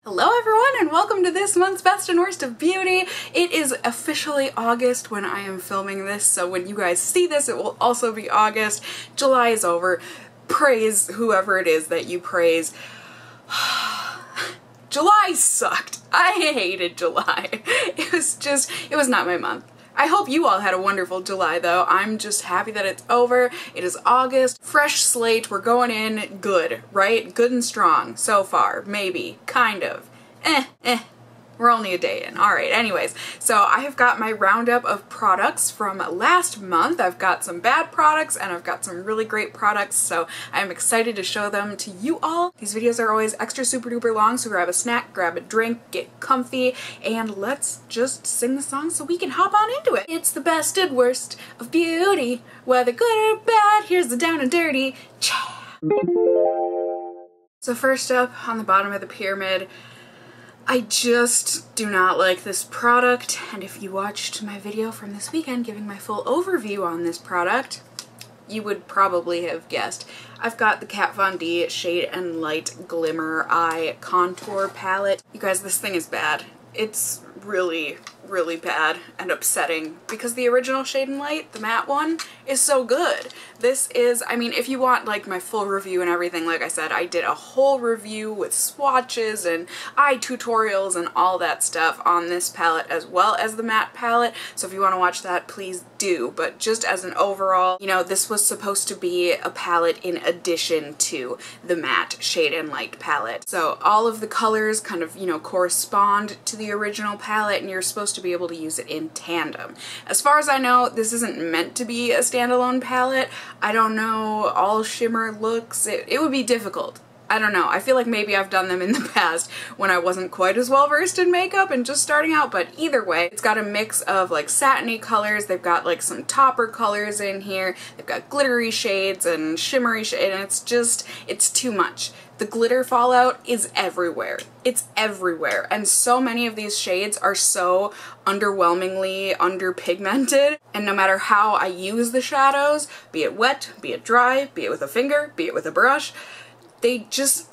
Hello everyone and welcome to this month's Best and Worst of Beauty. It is officially August when I am filming this, so when you guys see this it will also be August. July is over. Praise whoever it is that you praise. July sucked. I hated July. It was not my month. I hope you all had a wonderful July though. I'm just happy that it's over. It is August. Fresh slate. We're going in good, right? Good and strong so far. Maybe. Kind of. We're only a day in. Alright, anyways. So I have got my roundup of products from last month. I've got some bad products and I've got some really great products, so I'm excited to show them to you all. These videos are always extra super duper long, so grab a snack, grab a drink, get comfy, and let's just sing the song so we can hop on into it. It's the best and worst of beauty, whether good or bad, here's the down and dirty. So first up, on the bottom of the pyramid, I just do not like this product, and if you watched my video from this weekend giving my full overview on this product, you would probably have guessed. I've got the Kat Von D Shade and Light Glimmer Eye Contour Palette. You guys, this thing is bad. It's really, really bad and upsetting because the original Shade and Light, the matte one, is so good. This is, I mean, if you want like my full review and everything, like I said, I did a whole review with swatches and eye tutorials and all that stuff on this palette as well as the matte palette, so if you want to watch that, please do. But just as an overall, you know, this was supposed to be a palette in addition to the matte Shade and Light palette. So all of the colors kind of, you know, correspond to the original palette and you're supposed to be able to use it in tandem. As far as I know, this isn't meant to be a standalone palette. I don't know all shimmer looks. It would be difficult. I don't know. I feel like maybe I've done them in the past when I wasn't quite as well versed in makeup and just starting out, but either way, it's got a mix of like satiny colors. They've got like some topper colors in here. They've got glittery shades and shimmery shades, and it's too much. The glitter fallout is everywhere. It's everywhere, and so many of these shades are so underwhelmingly underpigmented, and no matter how I use the shadows, be it wet, be it dry, be it with a finger, be it with a brush,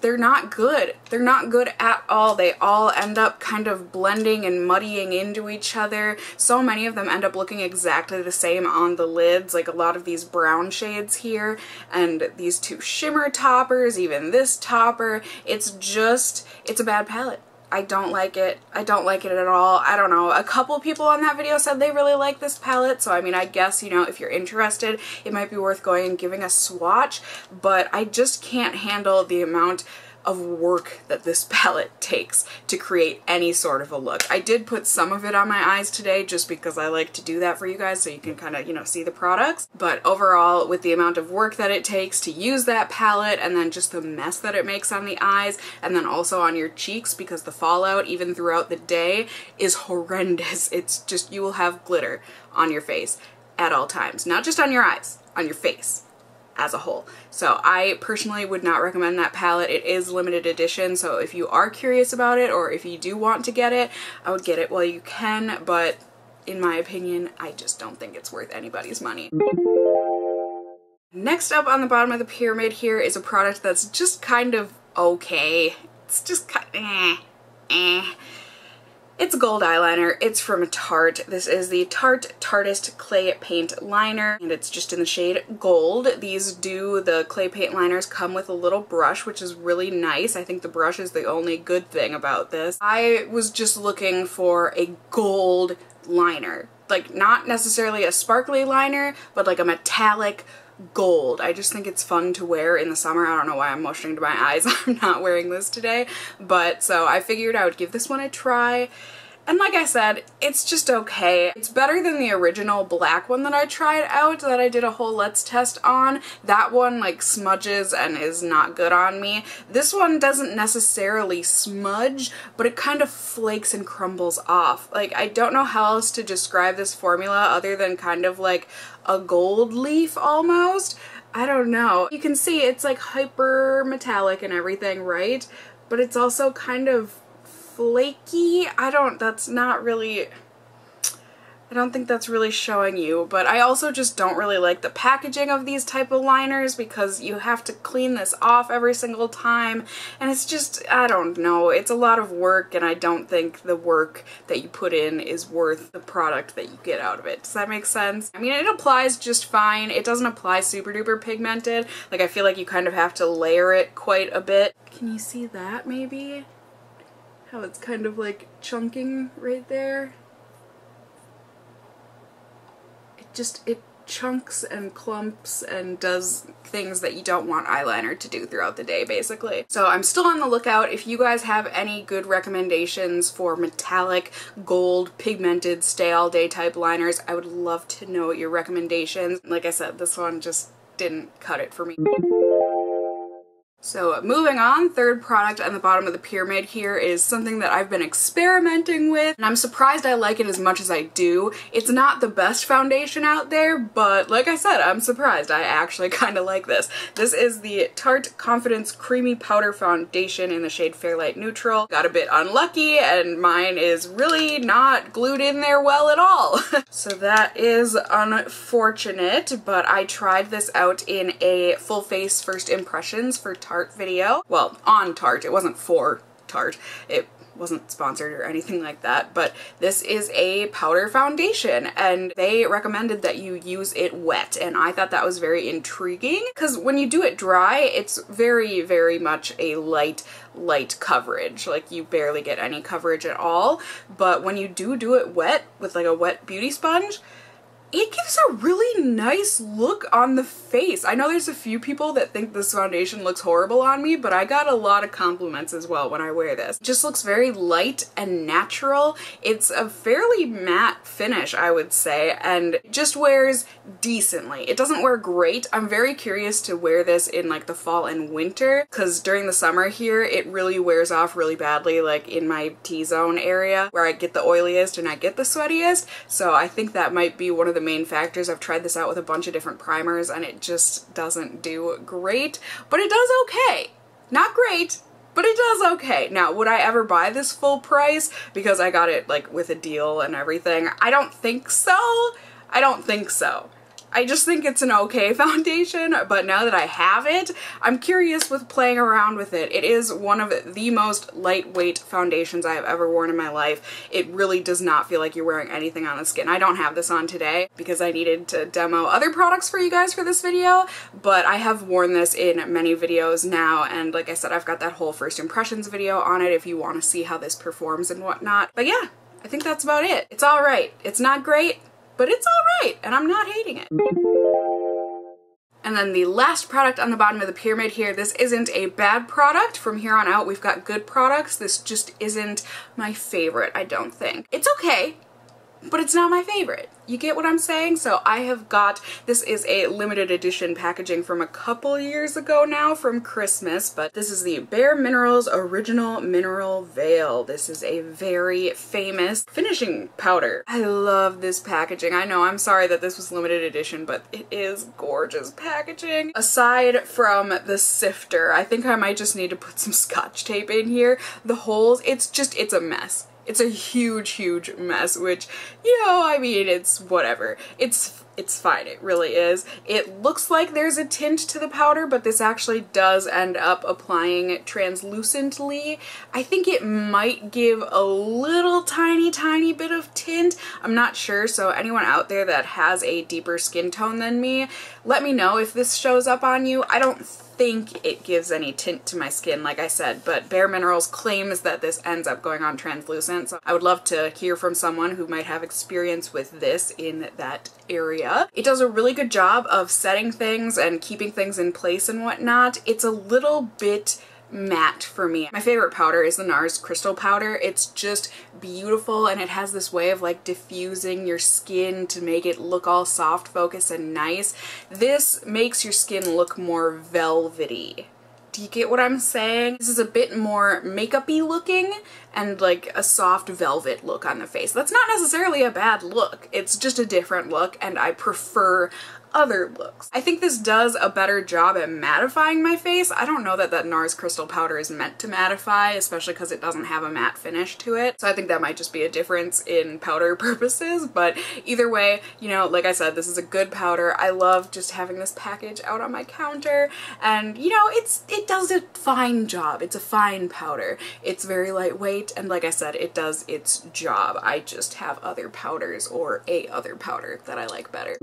they're not good. They're not good at all. They all end up kind of blending and muddying into each other. So many of them end up looking exactly the same on the lids, like a lot of these brown shades here, and these two shimmer toppers, even this topper. It's a bad palette. I don't like it. I don't like it at all. I don't know. A couple people on that video said they really like this palette, so I mean, I guess, you know, if you're interested, it might be worth going and giving a swatch, but I just can't handle the amount of work that this palette takes to create any sort of a look. I did put some of it on my eyes today just because I like to do that for you guys so you can kind of, you know, see the products. But overall, with the amount of work that it takes to use that palette and then just the mess that it makes on the eyes and then also on your cheeks, because the fallout even throughout the day is horrendous. It's just, you will have glitter on your face at all times. Not just on your eyes, on your face as a whole. So I personally would not recommend that palette. It is limited edition, so if you are curious about it or if you do want to get it, I would get it while you can, but in my opinion, I just don't think it's worth anybody's money. Next up on the bottom of the pyramid here is a product that's just kind of okay. It's just kind of It's a gold eyeliner. It's from Tarte. This is the Tarte Tartist Clay Paint Liner, and it's just in the shade Gold. The clay paint liners come with a little brush, which is really nice. I think the brush is the only good thing about this. I was just looking for a gold liner. Like, not necessarily a sparkly liner, but like a metallic gold. I just think it's fun to wear in the summer. I don't know why I'm motioning to my eyes. I'm not wearing this today, but so I figured I would give this one a try. And like I said, it's just okay. It's better than the original black one that I tried out, that I did a whole let's test on. That one like smudges and is not good on me. This one doesn't necessarily smudge, but it kind of flakes and crumbles off. Like, I don't know how else to describe this formula other than kind of like a gold leaf almost. I don't know. You can see it's like hyper metallic and everything, right? But it's also kind of flaky. That's not really, I don't think that's really showing you, but I also just don't really like the packaging of these type of liners because you have to clean this off every single time, and it's just, I don't know, it's a lot of work, and I don't think the work that you put in is worth the product that you get out of it. Does that make sense? I mean, it applies just fine. It doesn't apply super duper pigmented. Like, I feel like you kind of have to layer it quite a bit. Can you see that maybe? How it's kind of like chunking right there. It chunks and clumps and does things that you don't want eyeliner to do throughout the day, basically. So I'm still on the lookout. If you guys have any good recommendations for metallic, gold, pigmented, stay all day type liners, I would love to know your recommendations. Like I said, this one just didn't cut it for me. So moving on, third product on the bottom of the pyramid here is something that I've been experimenting with, and I'm surprised I like it as much as I do. It's not the best foundation out there, but like I said, I'm surprised. I actually kind of like this. This is the Tarte Confidence Creamy Powder Foundation in the shade Fairlight Neutral. Got a bit unlucky, and mine is really not glued in there well at all. So that is unfortunate, but I tried this out in a full face first impressions for Tarte video. Well, on Tarte. It wasn't for Tarte. It wasn't sponsored or anything like that, but this is a powder foundation, and they recommended that you use it wet, and I thought that was very intriguing because when you do it dry, it's very, very much a light coverage. Like, you barely get any coverage at all, but when you do it wet with like a wet beauty sponge, it gives a really nice look on the face. I know there's a few people that think this foundation looks horrible on me, but I got a lot of compliments as well when I wear this. It just looks very light and natural. It's a fairly matte finish, I would say, and it just wears decently. It doesn't wear great. I'm very curious to wear this in like the fall and winter, because during the summer here, it really wears off really badly, like in my T-zone area where I get the oiliest and I get the sweatiest. So I think that might be one of the main factors. I've tried this out with a bunch of different primers and it just doesn't do great, but it does okay. Not great, but it does okay. Now, would I ever buy this full price because I got it like with a deal and everything? I don't think so. I don't think so. I just think it's an okay foundation, but now that I have it, I'm curious with playing around with it. It is one of the most lightweight foundations I have ever worn in my life. It really does not feel like you're wearing anything on the skin. I don't have this on today because I needed to demo other products for you guys for this video, but I have worn this in many videos now, and like I said, I've got that whole first impressions video on it if you want to see how this performs and whatnot. But yeah, I think that's about it. It's alright. It's not great, but it's alright, and I'm not hating it. And then the last product on the bottom of the pyramid here, this isn't a bad product. From here on out, we've got good products. This just isn't my favorite, I don't think. It's okay, but it's not my favorite. You get what I'm saying? So I have got, this is a limited edition packaging from a couple years ago now from Christmas, but this is the bareMinerals Original Mineral Veil. This is a very famous finishing powder. I love this packaging. I know, I'm sorry that this was limited edition, but it is gorgeous packaging. Aside from the sifter, I think I might just need to put some Scotch tape in here. The holes, it's a mess. It's a huge, huge mess, which, you know, I mean, it's whatever. It's fine, it really is. It looks like there's a tint to the powder, but this actually does end up applying translucently. I think it might give a little tiny bit of tint. I'm not sure, so anyone out there that has a deeper skin tone than me, let me know if this shows up on you. I don't think it gives any tint to my skin, like I said, but bareMinerals claims that this ends up going on translucent, so I would love to hear from someone who might have experience with this in that area. It does a really good job of setting things and keeping things in place and whatnot. It's a little bit matte for me. My favorite powder is the NARS Crystal Powder. It's just beautiful, and it has this way of like diffusing your skin to make it look all soft focus and nice. This makes your skin look more velvety. Do you get what I'm saying? This is a bit more makeup-y looking and like a soft velvet look on the face. That's not necessarily a bad look. It's just a different look, and I prefer other looks. I think this does a better job at mattifying my face. I don't know that NARS crystal powder is meant to mattify, especially because it doesn't have a matte finish to it. So I think that might just be a difference in powder purposes, but either way, you know, like I said, this is a good powder. I love just having this package out on my counter, and you know, it does a fine job. It's a fine powder. It's very lightweight, and like I said, it does its job. I just have other powders, or a other powder that I like better.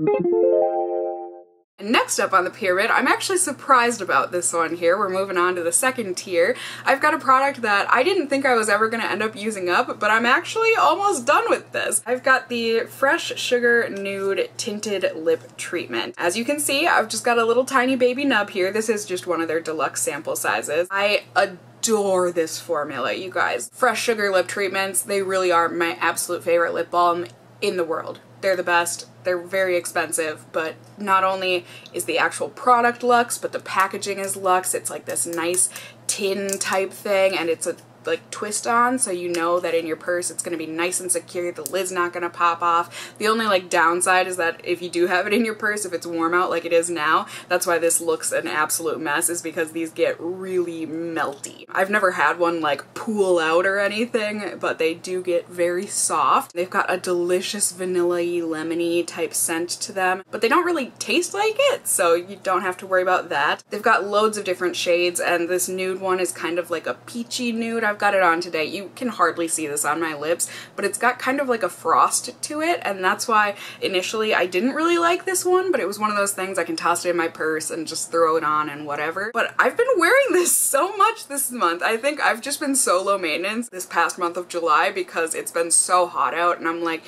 Next up on the pyramid, I'm actually surprised about this one here. We're moving on to the second tier. I've got a product that I didn't think I was ever going to end up using up, but I'm actually almost done with this. I've got the Fresh Sugar Nude Tinted Lip Treatment. As you can see, I've just got a little tiny baby nub here. This is just one of their deluxe sample sizes. I adore this formula, you guys. Fresh Sugar lip treatments, they really are my absolute favorite lip balm in the world. They're the best. They're very expensive, but not only is the actual product luxe, but the packaging is luxe. It's like this nice tin type thing, and it's a like twist on, so you know that in your purse it's going to be nice and secure, the lid's not going to pop off. The only like downside is that if you do have it in your purse, if it's warm out like it is now, that's why this looks an absolute mess, is because these get really melty. I've never had one like pool out or anything, but they do get very soft. They've got a delicious vanilla-y, lemony type scent to them, but they don't really taste like it, so you don't have to worry about that. They've got loads of different shades, and this nude one is kind of like a peachy nude. I've got it on today. You can hardly see this on my lips, but it's got kind of like a frost to it, and that's why initially I didn't really like this one, but it was one of those things I can toss it in my purse and just throw it on and whatever. But I've been wearing this so much this month. I think I've just been so low maintenance this past month of July because it's been so hot out, and I'm like,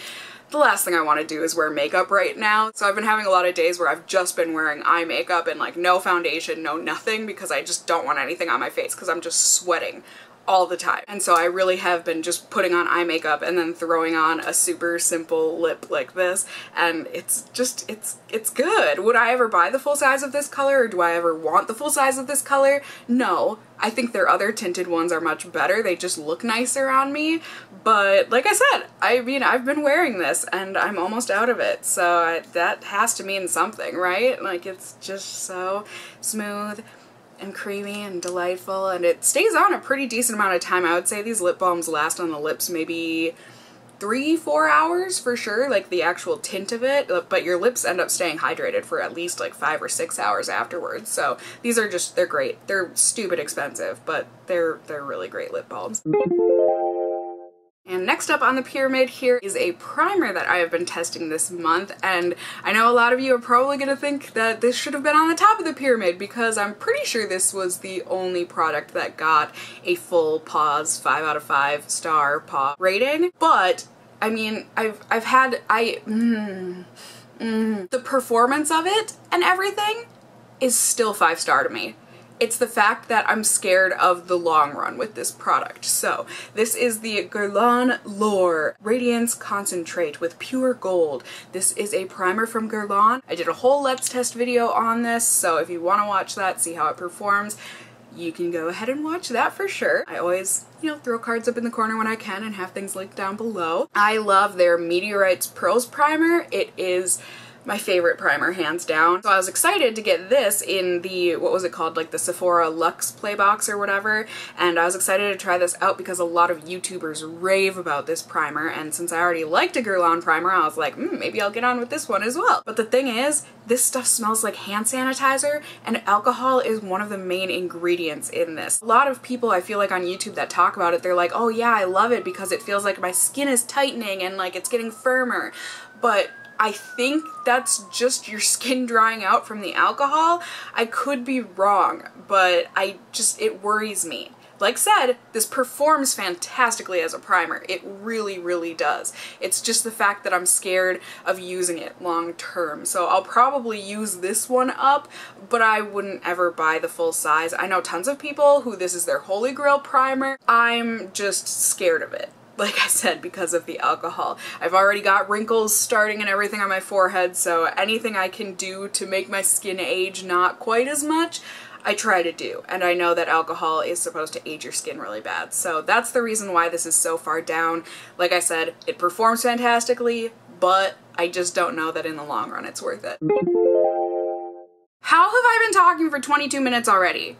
the last thing I want to do is wear makeup right now. So I've been having a lot of days where I've just been wearing eye makeup and like no foundation, no nothing, because I just don't want anything on my face because I'm just sweating all the time. And so I really have been just putting on eye makeup and then throwing on a super simple lip like this, and it's just, it's good. Would I ever buy the full size of this color, or do I ever want the full size of this color? No. I think their other tinted ones are much better. They just look nicer on me. But like I said, I mean, I've been wearing this and I'm almost out of it. So that has to mean something, right? Like, it's just so smooth and creamy and delightful, and it stays on a pretty decent amount of time. I would say these lip balms last on the lips maybe 3-4 hours for sure, like the actual tint of it, but your lips end up staying hydrated for at least like 5 or 6 hours afterwards. So these are just, they're great. They're stupid expensive, but they're really great lip balms. And next up on the pyramid here is a primer that I have been testing this month, and I know a lot of you are probably going to think that this should have been on the top of the pyramid because I'm pretty sure this was the only product that got a full PAWS 5 out of 5 star paw rating. But I mean, the performance of it and everything is still 5 star to me. It's the fact that I'm scared of the long run with this product. So this is the Guerlain L'Or Radiance Concentrate with Pure Gold. This is a primer from Guerlain. I did a whole Let's Test video on this, so if you want to watch that, see how it performs, you can go ahead and watch that for sure. I always, you know, throw cards up in the corner when I can and have things linked down below. I love their Meteorites Pearls primer. It is my favorite primer, hands down. So I was excited to get this in the, what was it called, like the Sephora Luxe Playbox or whatever, and I was excited to try this out because a lot of YouTubers rave about this primer, and since I already liked a Guerlain primer, I was like, maybe I'll get on with this one as well. But the thing is, this stuff smells like hand sanitizer, and alcohol is one of the main ingredients in this. A lot of people I feel like on YouTube that talk about it, they're like, oh yeah, I love it because it feels like my skin is tightening and like it's getting firmer. But I think that's just your skin drying out from the alcohol. I could be wrong, but it worries me. Like said, this performs fantastically as a primer. It really, really does. It's just the fact that I'm scared of using it long term. So I'll probably use this one up, but I wouldn't ever buy the full size. I know tons of people who this is their holy grail primer. I'm just scared of it. Like I said, because of the alcohol. I've already got wrinkles starting and everything on my forehead, so anything I can do to make my skin age not quite as much, I try to do. And I know that alcohol is supposed to age your skin really bad. So that's the reason why this is so far down. Like I said, it performs fantastically, but I just don't know that in the long run it's worth it. How have I been talking for 22 minutes already?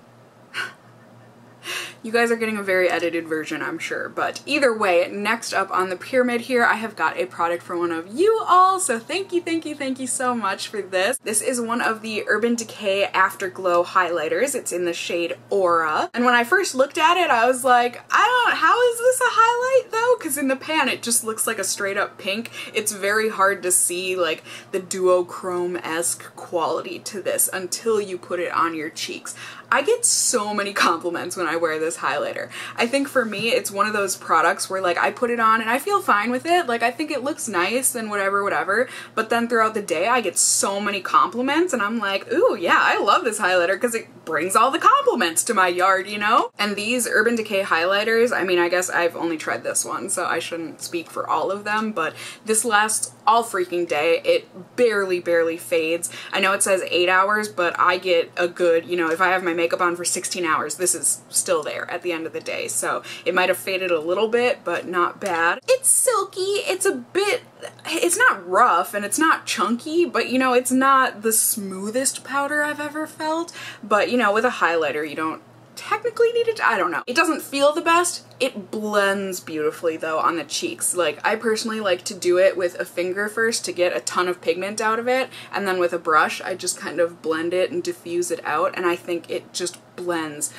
You guys are getting a very edited version, I'm sure, but either way, next up on the pyramid here, I have got a product for one of you all, so thank you so much for this. This is one of the Urban Decay Afterglow highlighters. It's in the shade Aura, and when I first looked at it, I was like, how is this a highlight though? Because in the pan, it just looks like a straight up pink. It's very hard to see like the duochrome-esque quality to this until you put it on your cheeks. I get so many compliments when I wear this highlighter. I think for me, it's one of those products where like I put it on and I feel fine with it. Like I think it looks nice and whatever, but then throughout the day I get so many compliments and I'm like, ooh, yeah, I love this highlighter because it brings all the compliments to my yard, you know? And these Urban Decay highlighters, I mean, I guess I've only tried this one, so I shouldn't speak for all of them, but this lasts all freaking day. It barely fades. I know it says 8 hours, but I get a good, you know, if I have my makeup on for 16 hours, this is still there at the end of the day. So it might have faded a little bit, but not bad. It's silky. It's a bit, it's not rough and it's not chunky, but you know, it's not the smoothest powder I've ever felt. But you know, with a highlighter, you don't technically need it. I don't know. It doesn't feel the best. It blends beautifully though on the cheeks. Like I personally like to do it with a finger first to get a ton of pigment out of it, and then with a brush I just kind of blend it and diffuse it out, and I think it just blends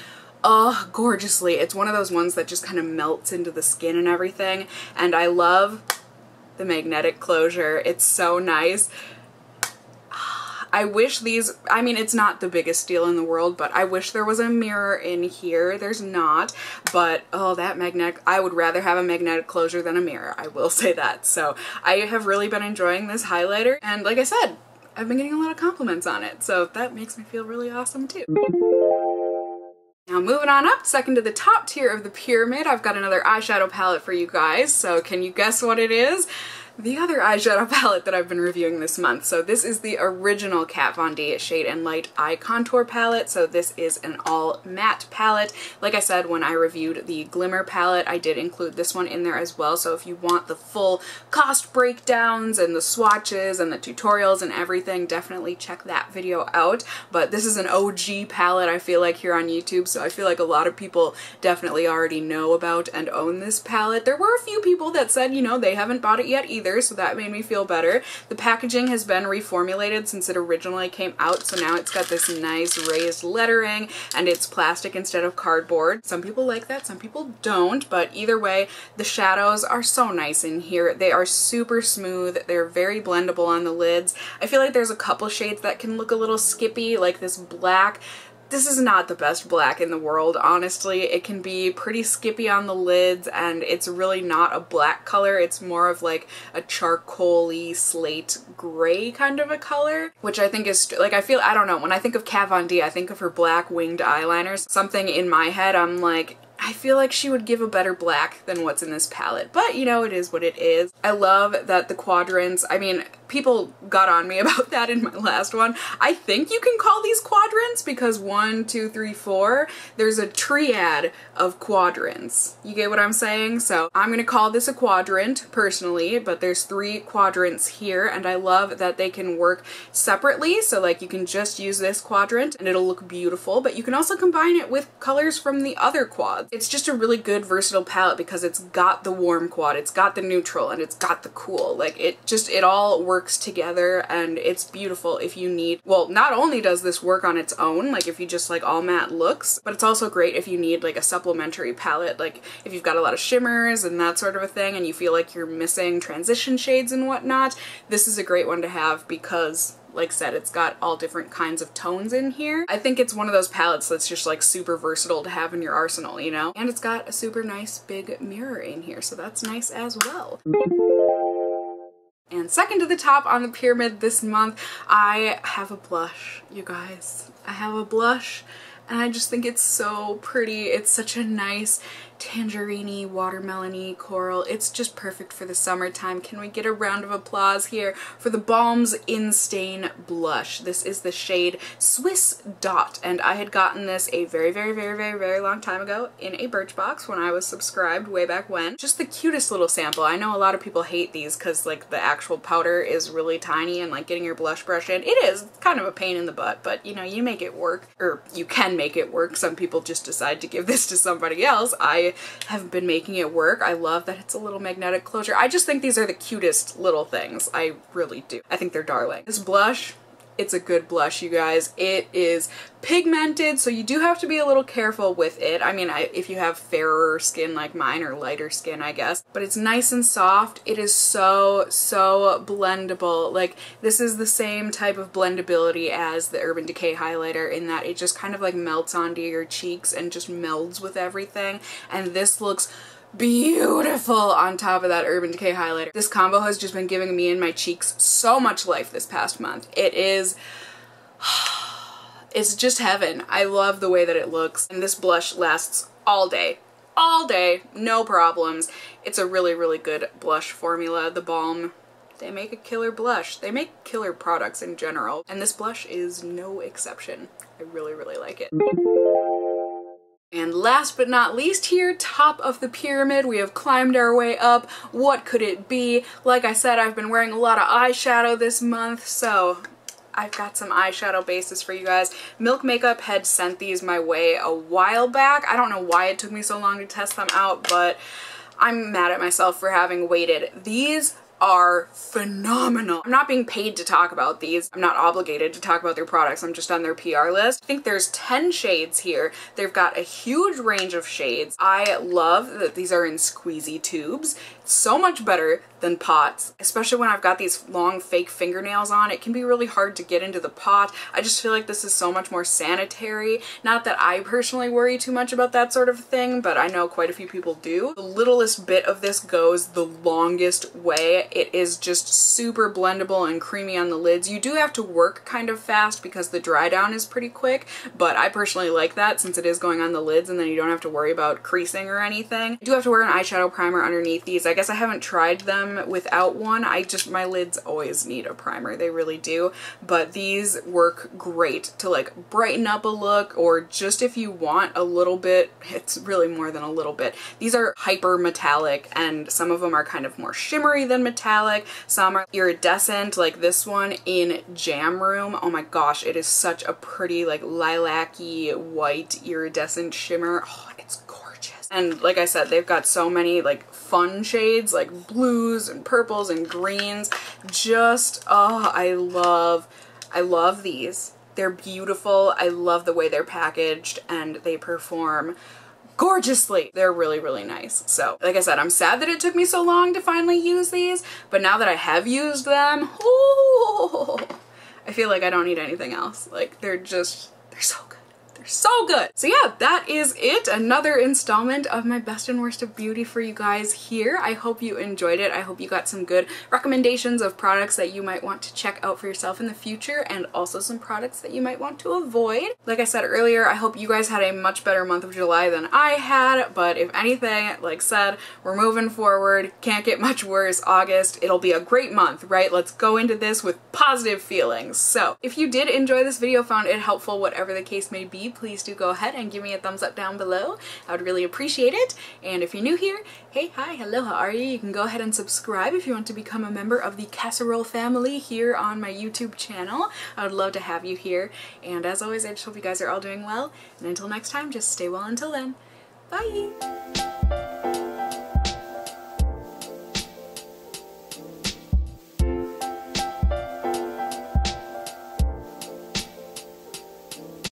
gorgeously. It's one of those ones that just kind of melts into the skin and everything, and I love the magnetic closure. It's so nice. I wish these, I mean, it's not the biggest deal in the world, but I wish there was a mirror in here. There's not, but oh, that magnetic, I would rather have a magnetic closure than a mirror. I will say that. So I have really been enjoying this highlighter, and like I said, I've been getting a lot of compliments on it, so that makes me feel really awesome too. Now moving on up, second to the top tier of the pyramid, I've got another eyeshadow palette for you guys. So can you guess what it is? The other eyeshadow palette that I've been reviewing this month. So this is the original Kat Von D Shade and Light Eye Contour palette. So this is an all matte palette. Like I said, when I reviewed the Glimmer palette, I did include this one in there as well. So if you want the full cost breakdowns and the swatches and the tutorials and everything, definitely check that video out. But this is an OG palette, I feel like, here on YouTube. So I feel like a lot of people definitely already know about and own this palette. There were a few people that said, you know, they haven't bought it yet either, so that made me feel better. The packaging has been reformulated since it originally came out, so now it's got this nice raised lettering and it's plastic instead of cardboard. Some people like that, some people don't, but either way, the shadows are so nice in here. They are super smooth, they're very blendable on the lids. I feel like there's a couple shades that can look a little skippy, like this black. This is not the best black in the world, honestly. It can be pretty skippy on the lids, and it's really not a black color. It's more of like a charcoal-y slate gray kind of a color, which I think is, like, I don't know, when I think of Kat Von D, I think of her black winged eyeliners. Something in my head, I'm like, I feel like she would give a better black than what's in this palette, but you know, it is what it is. I love that the quadrants, I mean, people got on me about that in my last one. I think you can call these quadrants because 1, 2, 3, 4, there's a triad of quadrants. You get what I'm saying? So I'm gonna call this a quadrant personally, but there's 3 quadrants here, and I love that they can work separately. So like you can just use this quadrant and it'll look beautiful, but you can also combine it with colors from the other quads. It's just a really good versatile palette because it's got the warm quad, it's got the neutral, and it's got the cool. Like it all works together, and it's beautiful if you need, well, not only does this work on its own, like if you just like all matte looks, but it's also great if you need like a supplementary palette, like if you've got a lot of shimmers and that sort of a thing and you feel like you're missing transition shades and whatnot. This is a great one to have because, like I said, it's got all different kinds of tones in here. I think it's one of those palettes that's just like super versatile to have in your arsenal, you know? And it's got a super nice big mirror in here, so that's nice as well. And second to the top on the pyramid this month, I have a blush, you guys. I have a blush, and I just think it's so pretty. It's such a nice tangerine-y, watermelon-y, coral. It's just perfect for the summertime. Can we get a round of applause here for the Balm's In-Stain Blush? This is the shade Swiss Dot, and I had gotten this a very long time ago in a Birchbox when I was subscribed way back when. Just the cutest little sample. I know a lot of people hate these because like the actual powder is really tiny and like getting your blush brush in, it is kind of a pain in the butt, but you know, you make it work, or you can make it work. Some people just decide to give this to somebody else. I have been making it work. I love that it's a little magnetic closure. I just think these are the cutest little things. I really do. I think they're darling. This blush, it's a good blush, you guys. It is pigmented, so you do have to be a little careful with it. I mean, if you have fairer skin like mine, or lighter skin, I guess. But it's nice and soft. It is so blendable. Like, this is the same type of blendability as the Urban Decay highlighter in that it just kind of like melts onto your cheeks and just melds with everything. And this looks beautiful on top of that Urban Decay highlighter. This combo has just been giving me and my cheeks so much life this past month. It is, it's just heaven. I love the way that it looks, and this blush lasts all day, no problems. It's a really good blush formula. The Balm, they make a killer blush. They make killer products in general, and this blush is no exception. I really like it. And last but not least here, top of the pyramid, we have climbed our way up. What could it be? Like I said, I've been wearing a lot of eyeshadow this month, so I've got some eyeshadow bases for you guys. Milk Makeup had sent these my way a while back. I don't know why it took me so long to test them out, but I'm mad at myself for having waited. These are phenomenal. I'm not being paid to talk about these. I'm not obligated to talk about their products. I'm just on their PR list. I think there's 10 shades here. They've got a huge range of shades. I love that these are in squeezy tubes. It's so much better than pots, especially when I've got these long fake fingernails on. It can be really hard to get into the pot. I just feel like this is so much more sanitary. Not that I personally worry too much about that sort of thing, but I know quite a few people do. The littlest bit of this goes the longest way. It is just super blendable and creamy on the lids. You do have to work kind of fast because the dry down is pretty quick, but I personally like that since it is going on the lids and then you don't have to worry about creasing or anything. I do have to wear an eyeshadow primer underneath these. I guess I haven't tried them without one. My lids always need a primer. They really do. But these work great to like brighten up a look, or just if you want a little bit, it's really more than a little bit. These are hyper metallic, and some of them are kind of more shimmery than metallic. Some are iridescent, like this one in Jam Room. Oh my gosh, it is such a pretty like lilac-y white iridescent shimmer. Oh, it's gorgeous. And like I said, they've got so many like fun shades like blues and purples and greens. Just, oh, I love these. They're beautiful. I love the way they're packaged and they perform gorgeously. They're really nice. So like I said, I'm sad that it took me so long to finally use these, but now that I have used them, ooh, I feel like I don't need anything else. Like they're so good. They're so good. So yeah, that is it. Another installment of my best and worst of beauty for you guys here. I hope you enjoyed it. I hope you got some good recommendations of products that you might want to check out for yourself in the future, and also some products that you might want to avoid. Like I said earlier, I hope you guys had a much better month of July than I had, but if anything, like said, we're moving forward. Can't get much worse. August, it'll be a great month, right? Let's go into this with positive feelings. So if you did enjoy this video, found it helpful, whatever the case may be, please do go ahead and give me a thumbs up down below. I would really appreciate it. And if you're new here, hey, hi, hello, how are you? You can go ahead and subscribe if you want to become a member of the Casserole family here on my YouTube channel. I would love to have you here. And as always, I just hope you guys are all doing well. And until next time, just stay well until then. Bye!